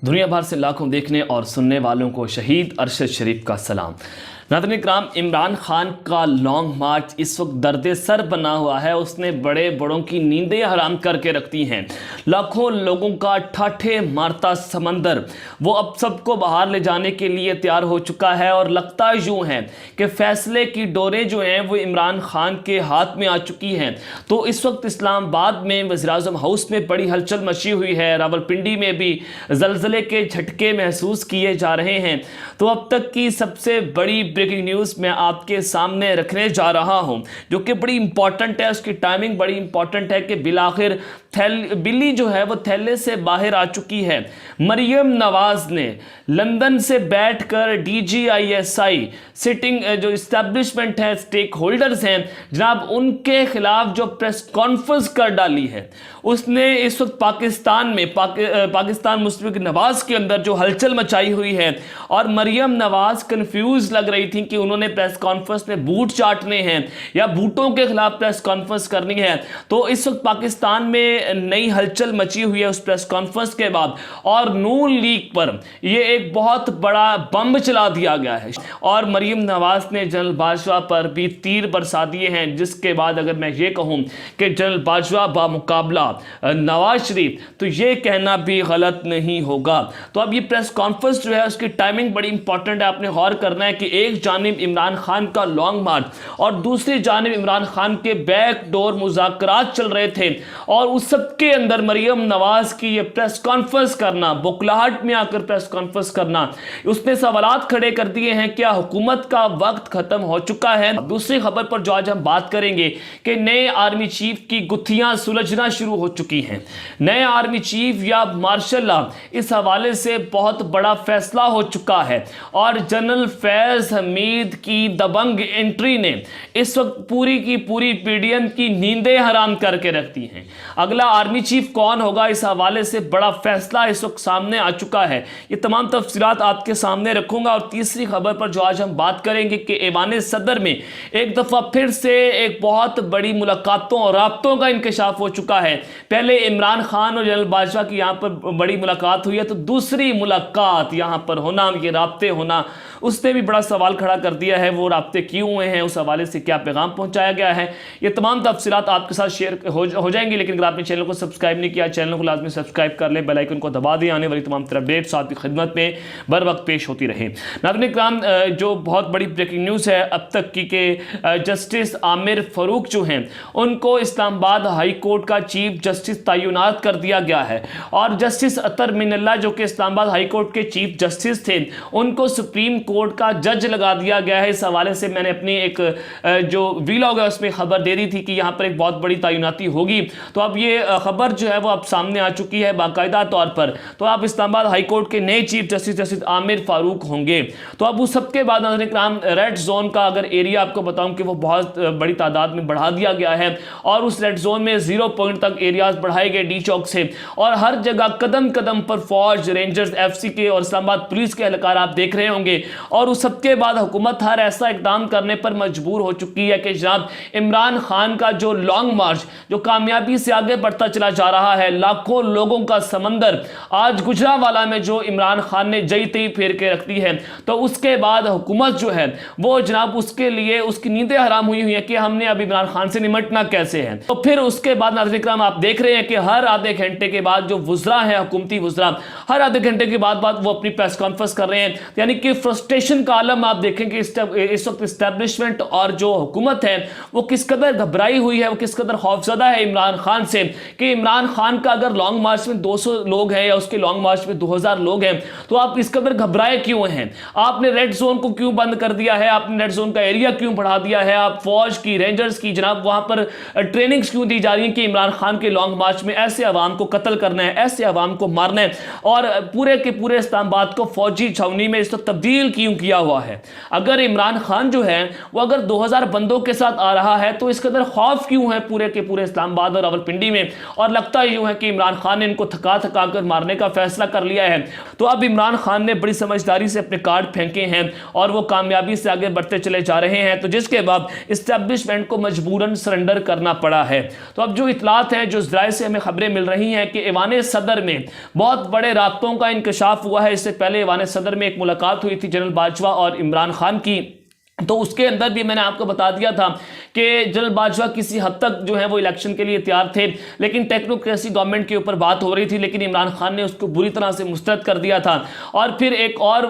दुनिया भर से लाखों देखने और सुनने वालों को शहीद अरशद शरीफ का सलाम। नाज़रीन इकराम, इमरान खान का लॉन्ग मार्च इस वक्त दर्द सर बना हुआ है। उसने बड़े बड़ों की नींदें हराम करके रखती हैं। लाखों लोगों का ठाठे मारता समंदर वो अब सबको बाहर ले जाने के लिए तैयार हो चुका है और लगता यूँ है कि फैसले की डोरें जो हैं वो इमरान खान के हाथ में आ चुकी हैं। तो इस वक्त इस्लामाबाद में वज़ीर-ए-आज़म हाउस में बड़ी हलचल मची हुई है। रावलपिंडी में भी ज़लज़ले के झटके महसूस किए जा रहे हैं। तो अब तक की सबसे बड़ी ब्रेकिंग न्यूज़ मैं आपके सामने रखने जा रहा हूं, जो कि बड़ी इंपॉर्टेंट है। उसकी टाइमिंग बड़ी इंपॉर्टेंट है कि बिलाखिर बिल्ली जो है वो थैले से बाहर आ चुकी है। मरियम नवाज ने लंदन से बैठकर DGISI सिटिंग जो इस्टेब्लिशमेंट है, स्टेक होल्डर्स हैं जनाब, उनके खिलाफ जो प्रेस कॉन्फ्रेंस कर डाली है। उसने इस वक्त पाकिस्तान में पाकिस्तान मुस्लिम लीग नवाज के अंदर जो हलचल मचाई हुई है और मरियम नवाज कंफ्यूज लग रही थी कि उन्होंने प्रेस कॉन्फ्रेंस में बूट चाटने हैं या बूटों के खिलाफ प्रेस कॉन्फ्रेंस करनी है। तो इस वक्त पाकिस्तान में नई हलचल मची हुई है उस प्रेस कॉन्फ्रेंस के बाद, और नून लीग पर यह एक बहुत बड़ा बम चला दिया गया है और मरियम नवाज ने जनरल बाजवा पर भी तीर बरसा दिए हैं। जिसके बाद अगर मैं ये कहूं कि जनरल बाजवा बामुकाबला नवाज शरीफ, तो ये कहना भी गलत नहीं होगा। तो अब ये प्रेस कॉन्फ्रेंस जो है उसकी टाइमिंग बड़ी इंपॉर्टेंट है। आपने गौर करना है कि एक जानिब इमरान खान का लॉन्ग मार्च और दूसरी जानिब इमरान खान के बैक डोर मुज़ाकरात चल रहे थे, और उस सब के अंदर मरियम नवाज की ये प्रेस कॉन्फ्रेंस करना, बुकलाहट में आकर प्रेस कॉन्फ्रेंस करना, उसने सवालात खड़े कर दिए हैं। क्या हुकूमत का वक्त खत्म हो चुका है? दूसरी खबर पर जो आज हम बात करेंगे कि नए आर्मी चीफ की गुत्थियां सुलझना शुरू हो चुकी हैं। नए आर्मी चीफ या मार्शल लॉ, इस हवाले से बहुत बड़ा फैसला हो चुका है और जनरल फैज हमीद की दबंग एंट्री ने इस वक्त पूरी की पूरी PDM की नींदें हराम करके रखती हैं। अगला आर्मी चीफ कौन होगा, इस हवाले से बड़ा फैसला इस वक्त सामने आ चुका है। ये तमाम तफसीलात आपके सामने रखूंगा। और तीसरी खबर पर जो आज हम बात करेंगे कि ऐवान सदर में एक दफ़ा फिर से एक बहुत बड़ी मुलाकातों और राब्तों का इंकशाफ हो चुका है। पहले इमरान खान और जनरल बाजवा की यहाँ पर बड़ी मुलाकात हुई है, तो दूसरी मुलाकात यहाँ पर होना, ये राब्ते होना, उसने भी बड़ा सवाल खड़ा कर दिया है। वो राब्ते क्यों हुए हैं, उस हवाले से क्या पैगाम पहुँचाया गया है, ये तमाम तफसीलात आपके साथ शेयर हो जाएंगी। लेकिन अगर आपने चैनल को सब्सक्राइब नहीं किया, चैनल को लाजमी सब्सक्राइब कर ले, बेल आइकन को दबा दें, आने वाली तमाम तरह अपडेट्स आपकी खिदमत में बर वक्त पेश होती रहे। नाज़रीन इकराम, जो बहुत बड़ी ब्रेकिंग न्यूज़ है अब तक की कि जस्टिस आमिर फ़ारूक जो हैं उनको इस्लामाबाद हाई कोर्ट का चीफ जस्टिस तैनात कर दिया गया है, और जस्टिस अतर मिनल्ला जो कि इस्लामाबाद हाई कोर्ट के चीफ जस्टिस थे, उनको सुप्रीम कोर्ट का जज लगा दिया गया है। इस हवाले से मैंने अपनी एक जो वीलॉग है उसमें खबर दे दी थी कि यहाँ पर एक बहुत बड़ी तैनाती होगी। तो अब ये खबर जो है वो अब सामने आ चुकी है बाकायदा तौर पर। तो आप इस्लामाबाद हाई कोर्ट के नए chief justice justice Aamir Farooq होंगे। तो अब उस सबके बाद नाज़रीन इकराम, रेड जोन का अगर एरिया आपको बताऊं कि वो बहुत बड़ी तादाद में बढ़ा दिया गया है, और उस रेड जोन में 0 पॉइंट तक एरियाज बढ़ाए गए डी चौक से, और हर जगह कदम कदम पर फौज, रेंजर्स, FC के और इस्लामाबाद पुलिस के एहलकार आप देख रहे होंगे। और उस सबके बाद हुकूमत हर ऐसा इकदाम करने पर मजबूर हो चुकी है कि जनाब इमरान खान का जो लॉन्ग मार्च जो कामयाबी से आगे बढ़ता चला जा रहा है, लाखों लोगों का समंदर आज गुजरांवाला में जो इमरान खान ने जई तई फेर के रख दी है, तो उसके बाद हुकूमत जो है वो जनाब उसके लिए उसकी नींदें हराम हुई है कि हमने अब इमरान खान से निमटना कैसे है। तो फिर उसके बाद नाज़रीन इकराम, आप देख रहे हैं कि हर आधे घंटे के बाद जो वुज़रा है, हुकूमती वुज़रा, हर आधे घंटे के बाद वो अपनी प्रेस कॉन्फ्रेंस कर रहे हैं। यानी कि फ्रस्ट्रेशन का आलम आप देखेंगे इस वक्त इस्टेब्लिशमेंट और जो हुकूमत है वो किस कदर घबराई हुई है, वो किस कदर खौफजदा है इमरान खान से कि इमरान खान का अगर लॉन्ग मार्च में 200 लोग हैं या उसके लॉन्ग मार्च में 2000 लोग हैं, तो आप इस कदर घबराए क्यों हैं? आपने रेड जोन को क्यों बंद कर दिया है? आपने रेड जोन का एरिया क्यों बढ़ा दिया है? आप फौज की, रेंजर्स की जनाब वहां पर ट्रेनिंग्स क्यों दी जा रही है कि इमरान खान के लॉन्ग मार्च में ऐसे अवाम को कत्ल करना है, ऐसे अवाम को मारना है, और पूरे के पूरे इस्लामाबाद को फौजी छावनी में इस वक्त तब्दील क्यों किया हुआ है? अगर इमरान खान जो है वो अगर 2000 बंदों के साथ आ रहा है तो इस कदर खौफ क्यों है पूरे के पूरे इस्लामाबाद और रावलपिंडी में? और लगता यूं है कि इमरान खान ने इनको थका थका कर मारने का फैसला कर लिया है। तो अब इमरान खान ने बड़ी समझदारी से अपने कार्ड फेंके हैं और वो कामयाबी से आगे बढ़ते चले जा रहे हैं, तो जिसके बाद इस्टेब्लिशमेंट को मजबूरन सरेंडर करना पड़ा है। तो अब जो इतलात हैं, जो ज़राए से हमें खबरें मिल रही हैं कि ऐवान सदर में बहुत बड़े राब्तों का इंकशाफ हुआ है। इससे पहले ऐवान सदर में एक मुलाकात हुई थी जनरल बाजवा और इमरान खान की, तो उसके अंदर भी मैंने आपको बता दिया था कि जनरल बाजवा किसी हद तक जो है वो इलेक्शन के लिए तैयार थे, लेकिन टेक्नोक्रेसी गवर्नमेंट के ऊपर बात हो रही थी, लेकिन इमरान खान ने उसको बुरी तरह से मुस्तरद कर दिया था। और फिर एक और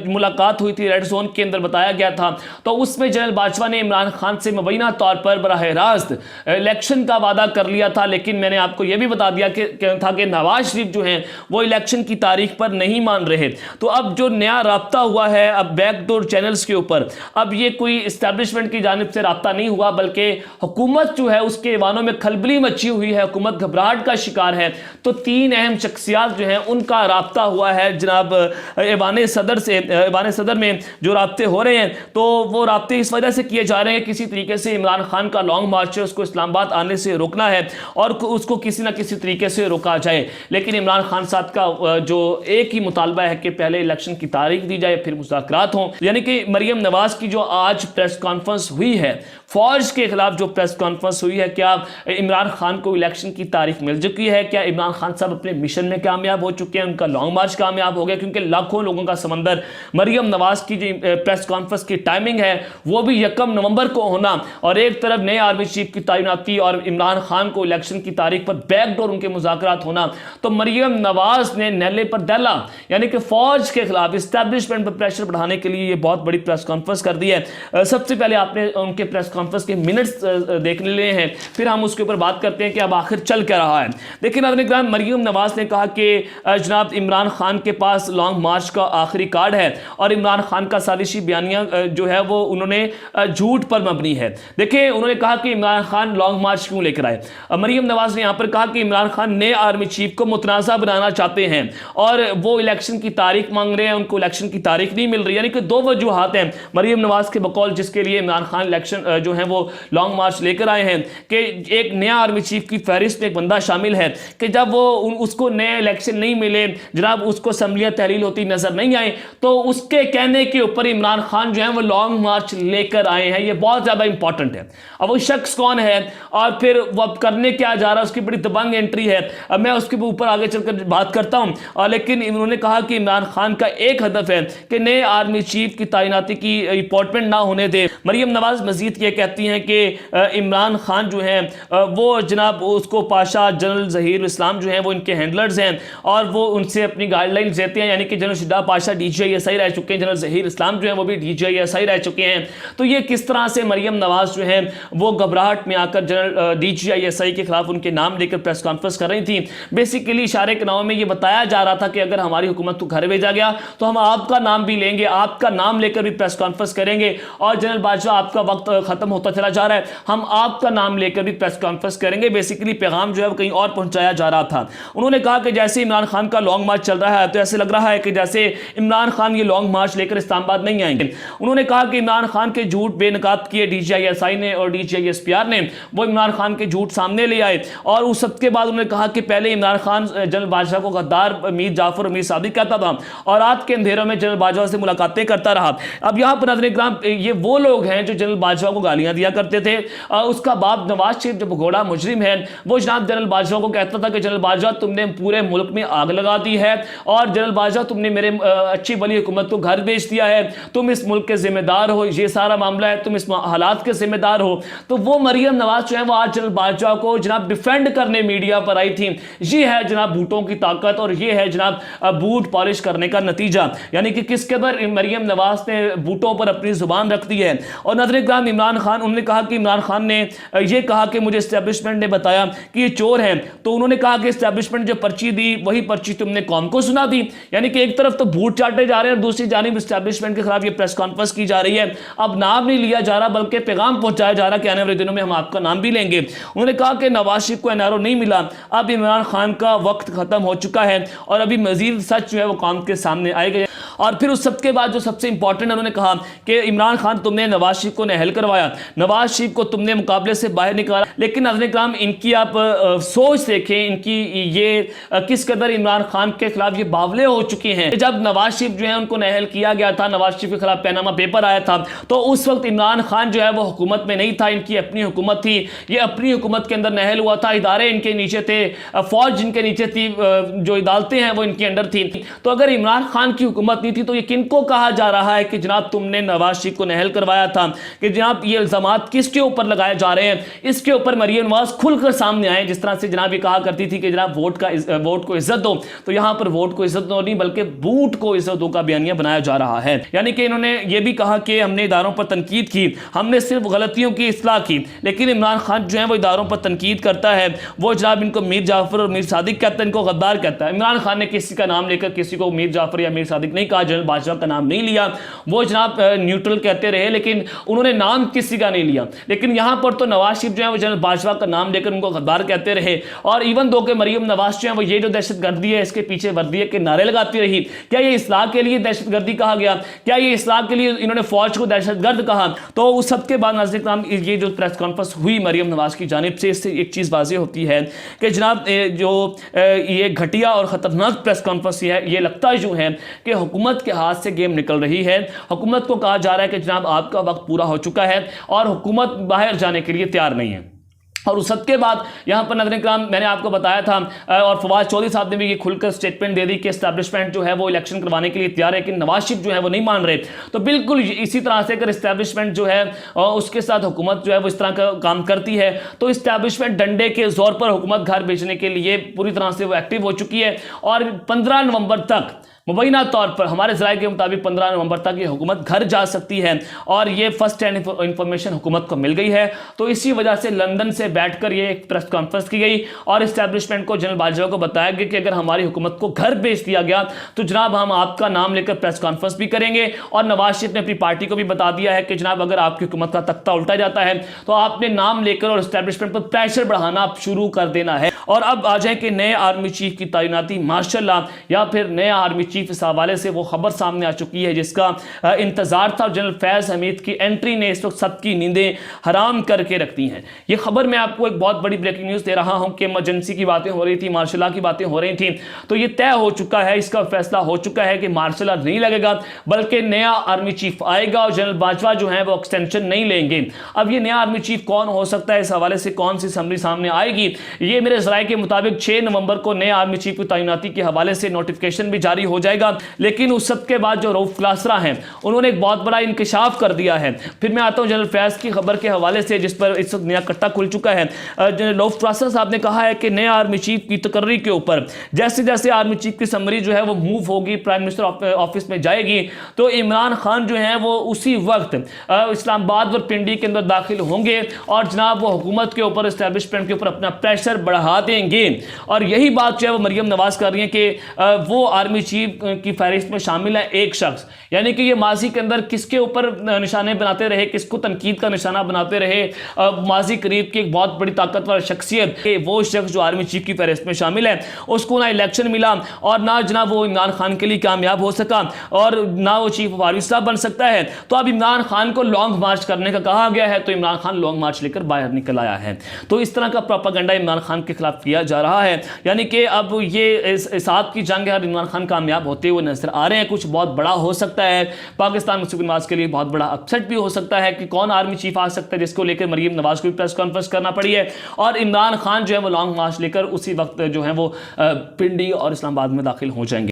मुलाकात हुई थी रेड जोन के अंदर, बताया गया था, तो उसमें जनरल बाजवा ने इमरान खान से मुबैना तौर पर बराह रास्त इलेक्शन का वादा कर लिया था। लेकिन मैंने आपको यह भी बता दिया कि नवाज शरीफ जो है वो इलेक्शन की तारीख पर नहीं मान रहे। तो अब जो नया राब्ता हुआ है अब बैकडोर चैनल्स के ऊपर, अब ये कोई इस्टेब्लिशमेंट की जानिब से राब्ता नहीं हुआ, बल्कि हुकूमत जो है उसके ऐवानों में खलबली मची हुई है, हुकूमत घबराहट का शिकार है। तो 3 अहम शख्सियात जो हैं उनका राब्ता हुआ है जनाब ऐवान सदर से। ऐवान सदर में जो राब्ते हो रहे हैं तो वो राब्ते इस वजह से किए जा रहे हैं किसी तरीके से इमरान खान का लॉन्ग मार्च है उसको इस्लामाबाद आने से रोकना है और उसको किसी ना किसी तरीके से रोका जाए। लेकिन इमरान खान साहब का जो एक ही मुतालबा है कि पहले इलेक्शन की तारीख दी जाए, फिर मुज़ाकरात हों। यानी कि मरियम नवाज की जो आज प्रेस कॉन्फ्रेंस हुई है, फौज के खिलाफ जो प्रेस कॉन्फ्रेंस हुई है, क्या इमरान खान को इलेक्शन की तारीख मिल चुकी है? क्या इमरान खान साहब अपने मिशन में कामयाब हो चुके हैं? उनका लॉन्ग मार्च कामयाब हो गया? क्योंकि लाखों लोगों का समंदर मरियम नवाज की जो प्रेस कॉन्फ्रेंस की टाइमिंग है वो भी 1 नवंबर को होना, और एक तरफ नए आर्मी चीफ की तैनाती और इमरान खान को इलेक्शन की तारीख पर बैकडोर उनके मुज़ाकरात होना, तो मरियम नवाज ने नहले पर दहला यानी कि फौज के खिलाफ इस्टेब्लिशमेंट पर प्रेशर बढ़ाने के लिए ये बहुत बड़ी प्रेस कॉन्फ्रेंस कर दी है। सबसे पहले आपने उनके प्रेस कॉन्फ्रेंस के मिनट्स देखने लिए हैं, फिर हम उसके ऊपर बात करते हैं कि अब आखिर चल क्या रहा है। देखिए नाज़रीन, मरियम नवाज ने कहा कि जनाब इमरान खान के पास लॉन्ग मार्च का आखिरी कार्ड है और इमरान खान का साजिशी बयानिया जो है वो उन्होंने झूठ पर मबनी है। देखिए उन्होंने कहा कि इमरान खान लॉन्ग मार्च क्यों लेकर आए। मरियम नवाज ने यहाँ पर कहा कि इमरान खान नए आर्मी चीफ को मुतनाज़ा बनाना चाहते हैं और वो इलेक्शन की तारीख मांग रहे हैं, उनको इलेक्शन की तारीख नहीं मिल रही। यानी कि 2 वजूहात हैं मरियम नवाज के बकौल जिसके लिए इमरान खान इलेक्शन जो है वो लॉन्ग मार्च लेकर आए हैं कि एक नया आर्मी चीफ की फहरिस्त में एक बंदा शामिल है कि जब वो उसको नए इलेक्शन नहीं मिले, जनाब उसको असम्बलियां तहलील होती नजर नहीं आए, तो उसके कहने के ऊपर इमरान खान जो है वो लॉन्ग मार्च लेकर आए हैं। ये बहुत ज़्यादा इंपॉर्टेंट है। अब वो शख्स कौन है और फिर वो अब करने क्या जा रहा है, उसकी बड़ी दबंग एंट्री है। अब मैं उसके ऊपर आगे चलकर बात करता हूँ, लेकिन उन्होंने कहा कि इमरान खान का एक हदफ है कि नए आर्मी चीफ की तैनाती की अपॉइंटमेंट ना होने दे। मरियम नवाज मजीद ये कहती हैं कि इमरान खान जो हैं वो जनाब उसको पाशा जनरल ज़हीर इस्लाम जो हैं वो इनके हैंडलर्स हैं और वो उनसे अपनी गाइडलाइंस देते हैं। यानी कि जनरल शुजा पाशा DGISI रह चुके हैं, जनरल ज़हीर इस्लाम जो है वो भी DGISI रह चुके हैं। तो ये किस तरह से मरियम नवाज जो हैं वो घबराहट में आकर जनरल DGISI के खिलाफ उनके नाम लेकर प्रेस कॉन्फ्रेंस कर रही थी। बेसिकली इशारे के नाम में ये बताया जा रहा था कि अगर हमारी हुकूमत को घर भेजा गया तो हम आपका नाम भी लेंगे, आपका नाम लेकर भी प्रेस कॉन्फ्रेंस करेंगे, और जनरल बाजवा आपका वक्त खत्म होता चला जा रहा है, हम आपका नाम लेकर भी प्रेस कॉन्फ्रेंस करेंगे। बेसिकली पैगाम जो है वो कहीं और पहुंचाया जा रहा था। उन्होंने कहा कि जैसे इमरान खान का लॉन्ग मार्च चल रहा है तो ऐसे लग रहा है कि जैसे इमरान खान ये लॉन्ग मार्च लेकर इस्लामाबाद नहीं आएंगे। उन्होंने कहा कि इमरान खान के झूठ बेनकाब किए DGISI ने और DGISPR ने, वो इमरान खान के झूठ सामने ले आए, और उस सब के बाद उन्होंने कहा कि पहले इमरान खान जनरल बाजवा को गद्दार मीर जाफर मीर सादिक कहता था और रात के अंधेरों में जनरल बाजवा से मुलाकातें करता रहा। अब यहाँ पर नाज़रीन ये वो लोग हैं जो जनरल बाजवा को गालियां दिया करते थे। उसका बाप नवाज शरीफ जो भगोड़ा मुजरिम है वो जनाब जनरल बाजवा को कहता था कि जनरल बाजवा तुमने पूरे मुल्क में आग लगा दी है और जनरल बाजवा तुमने मेरे अच्छी भली हुकूमत को घर बेच दिया है, तुम इस मुल्क के जिम्मेदार हो, ये सारा मामला है, तुम इस हालात के जिम्मेदार हो। तो वो मरियम नवाज जो है वो आज जनरल बाजवा को जनाब डिफेंड करने मीडिया पर आई थी। ये है जनाब भूटों की ताकत और ये है जनाब बूट पॉलिश करने का नतीजा, यानी कि किस कदर मरियम नवाज ने बूटों पर अपनी जुबान रख दी है। और नाज़रीन इमरान खान, उन्होंने कहा कि इमरान खान ने यह कहा कि मुझे इस्टेब्लिशमेंट ने बताया कि ये चोर है, तो उन्होंने कहा कि इस्टेब्लिशमेंट जो पर्ची दी वही पर्ची तुमने कौम को सुना दी। यानी कि एक तरफ तो भूत चाटे जा रहे हैं और दूसरी जानिब इस्टेब्लिशमेंट के खिलाफ ये प्रेस कॉन्फ्रेंस की जा रही है। अब नाम नहीं लिया जा रहा बल्कि पैगाम पहुंचाया जा रहा कि आने वाले दिनों में हम आपका नाम भी लेंगे। उन्होंने कहा कि नवाज शरीफ को NRO नहीं मिला, अब इमरान खान का वक्त खत्म हो चुका है और अभी मजीद सच जो है वो कौम के सामने आएगा। और फिर उस सबके बाद जो सबसे इंपॉर्टेंट उन्होंने कहा कि इमरान खान तुमने नवाज शरीफ को नाअहल करवाया, नवाज शरीफ को तुमने मुकाबले से बाहर निकाला, लेकिन नाज़रीन किराम इनकी आप सोच देखें, इनकी ये किस कदर इमरान खान के खिलाफ ये बावले हो चुके हैं। जब नवाज शरीफ जो है उनको नाअहल किया गया था, नवाज शरीफ के खिलाफ पैनामा पेपर आया था, तो उस वक्त इमरान खान जो है वो हुकूमत में नहीं था, इनकी अपनी हुकूमत थी, ये अपनी हुकूमत के अंदर नाअहल हुआ था, इदारे इनके नीचे थे, फौज जिनके नीचे थी, जो अदालतें हैं वो इनके अंडर थी। तो अगर इमरान खान की हुकूमत नहीं थी तो ये किनको कहा जा रहा है कि जनाब तुमने नवाज शरीफ को नाअहल करवाया था, कि जनाब ये इल्जामात किसके ऊपर लगाए जा रहे हैं, इसके ऊपर मरियम नवाज खुलकर सामने आए। जिस तरह से जनाब ये कहा करती थी कि जनाब वोट को इज्जत दो, तो यहां पर वोट को इज्जत दो नहीं बल्कि बूट को इज्जत दो का बयानिया बनाया जा रहा है। यानी कि इन्होंने ये भी कहा कि हमने इदारों पर तनकीद की, हमने सिर्फ गलतियों की इस्लाह की, लेकिन इमरान खान जो है वो इदारों पर तनकीद करता है, वो जनाब इनको मीर जाफर और मीर सादिक कहता है, इनको गद्दार कहता है। इमरान खान ने किसी का नाम लेकर किसी को मीर जाफर या मीर सादिक नहीं कहा, जनरल बाजवा का नाम नहीं लिया, वो जनाब न्यूट्रल कहते रहे, लेकिन उन्होंने नाम किसी का नहीं लिया। लेकिन यहां पर तो नवाज शरीफ जो है वो जनरल बाजवा का नाम लेकर उनको गद्दार कहते रहे, और इवन दो के मरियम नवाज जो है वो ये जो दहशतगर्दी है इसके पीछे वर्दी के नारे लगाती रही। क्या ये इस्लाह के लिए दहशतगर्दी कहा गया? क्या ये इस्लाह के लिए इन्होंने फौज को दहशतगर्द कहा? तो उस सब के बाद नाज़रीन किराम ये जो प्रेस कॉन्फ्रेंस हुई मरियम नवाज की जानिब से, इससे एक चीज़ वाज़ेह होती है कि जनाब जो ये घटिया और ख़तरनाक प्रेस कॉन्फ्रेंस है, ये लगता यूँ है कि हुकूमत के हाथ से गेम निकल रही है। हुकूमत को कहा जा रहा है कि जनाब आपका वक्त पूरा हो चुका है और हुकूमत बाहर जाने के लिए तैयार नहीं है। और उस सबके बाद यहाँ पर नाज़रीन किराम मैंने आपको बताया था, और फवाद चौधरी साहब ने भी ये खुलकर स्टेटमेंट दे दी कि एस्टैब्लिशमेंट जो है वो इलेक्शन करवाने के लिए तैयार है, लेकिन नवाज शरीफ जो है वो नहीं मान रहे। तो बिल्कुल इसी तरह से अगर एस्टैब्लिशमेंट जो है उसके साथ हुकूमत जो है वो इस तरह का काम करती है, तो इस्टेब्लिशमेंट डंडे के जोर पर हुकूमत घर भेजने के लिए पूरी तरह से वो एक्टिव हो चुकी है। और 15 नवंबर तक मुबैना तौर पर हमारे ज़राए के मुताबिक 15 नवंबर तक ये हुकूमत घर जा सकती है, और ये फर्स्ट हैंड इंफॉर्मेशन हुकूमत को मिल गई है। तो इसी वजह से लंदन से बैठकर ये एक प्रेस कॉन्फ्रेंस की गई और इस्टेब्लिशमेंट को, जनरल बाजवा को बताया गया कि अगर हमारी हुकूमत को घर भेज दिया गया तो जनाब हम आपका नाम लेकर प्रेस कॉन्फ्रेंस भी करेंगे। और नवाज शरीफ ने अपनी पार्टी को भी बता दिया है कि जनाब अगर आपकी हुकूमत का तख्ता उल्टा जाता है तो आपने नाम लेकर और इस्टेब्लिशमेंट पर प्रेशर बढ़ाना शुरू कर देना है। और अब आ जाए कि नए आर्मी चीफ की तैनाती माशाल्लाह, या फिर नया आर्मी चीफ, इस हवाले से वो खबर सामने आ चुकी है जिसका इंतजार था। जनरल फैज हमीद की एंट्री ने इस वक्त सबकी नींदें हराम करके रखती हैं। ये खबर मैं आपको एक बहुत बड़ी ब्रेकिंग न्यूज़ दे रहा हूं कि इमरजेंसी की बातें हो रही थी, मार्शल लॉ की बातें हो रही थी, तो ये तय हो चुका है, इसका फैसला हो चुका है कि मार्शल लॉ नहीं लगेगा बल्कि नया आर्मी चीफ आएगा, और जनरल बाजवा जो है वो एक्सटेंशन नहीं लेंगे। अब ये नया आर्मी चीफ कौन हो सकता है, इस हवाले से कौन सी समरी सामने आएगी, ये मेरे ज़राए के मुताबिक 6 नवंबर को नए आर्मी चीफ की तैनाती के हवाले से नोटिफिकेशन भी जारी हो जाएगा। लेकिन उस सब के बाद जो रऊफ क्लासरा हैं उन्होंने एक बहुत बड़ा इंकशाफ कर दिया है। फिर मैं आता हूं जनरल फैज की खबर के हवाले से जिस पर इस वक्त नया कट्टा खुल चुका है। जनरल रऊफ क्लासरा साहब ने कहा है कि नए आर्मी चीफ की तकर्री के ऊपर जैसे जैसे आर्मी चीफ की समरी जो है वो मूव होगी, प्राइम मिनिस्टर ऑफिस में जाएगी, तो इमरान खान जो है वो उसी वक्त इस्लामाबाद और पिंडी के अंदर दाखिल होंगे और जनाब वो हुकूमत के ऊपर, इस्टेब्लिशमेंट के ऊपर अपना प्रेशर बढ़ा देंगे। और यही बात जो है वो मरियम नवाज कर रही है कि वो आर्मी चीफ की फहरिस्त में शामिल है एक शख्स, यानी कि ये माजी के अंदर किसके ऊपर निशाने बनाते रहे, किसको तनकीद का निशाना बनाते रहे, माजी करीब की एक बहुत बड़ी ताकतवर शख्सियत, वो शख्स जो आर्मी चीफ की फहरिस्त में शामिल है, उसको ना इलेक्शन मिला और ना जनाब वो इमरान खान के लिए कामयाब हो सका और ना वो चीफ ऑफ आर्मी स्टाफ बन सकता है। तो अब इमरान खान को लॉन्ग मार्च करने का कहा गया है, तो इमरान खान लॉन्ग मार्च लेकर बाहर निकल आया है। तो इस तरह का प्रोपेगेंडा इमरान खान के खिलाफ किया जा रहा है, यानी कि अब ये साथ की जंग है और इमरान खान कामयाब होते हुए नजर आ रहे हैं। कुछ बहुत बड़ा हो सकता है, पाकिस्तान मुस्लिम नवाज के लिए बहुत बड़ा अपसेट भी हो सकता है कि कौन आर्मी चीफ आ सकता है, जिसको लेकर मरियम नवाज को भी प्रेस कॉन्फ्रेंस करना पड़ी है। और इमरान खान जो है वो लॉन्ग मार्च लेकर उसी वक्त जो है वो पिंडी और इस्लामाबाद में दाखिल हो जाएंगे।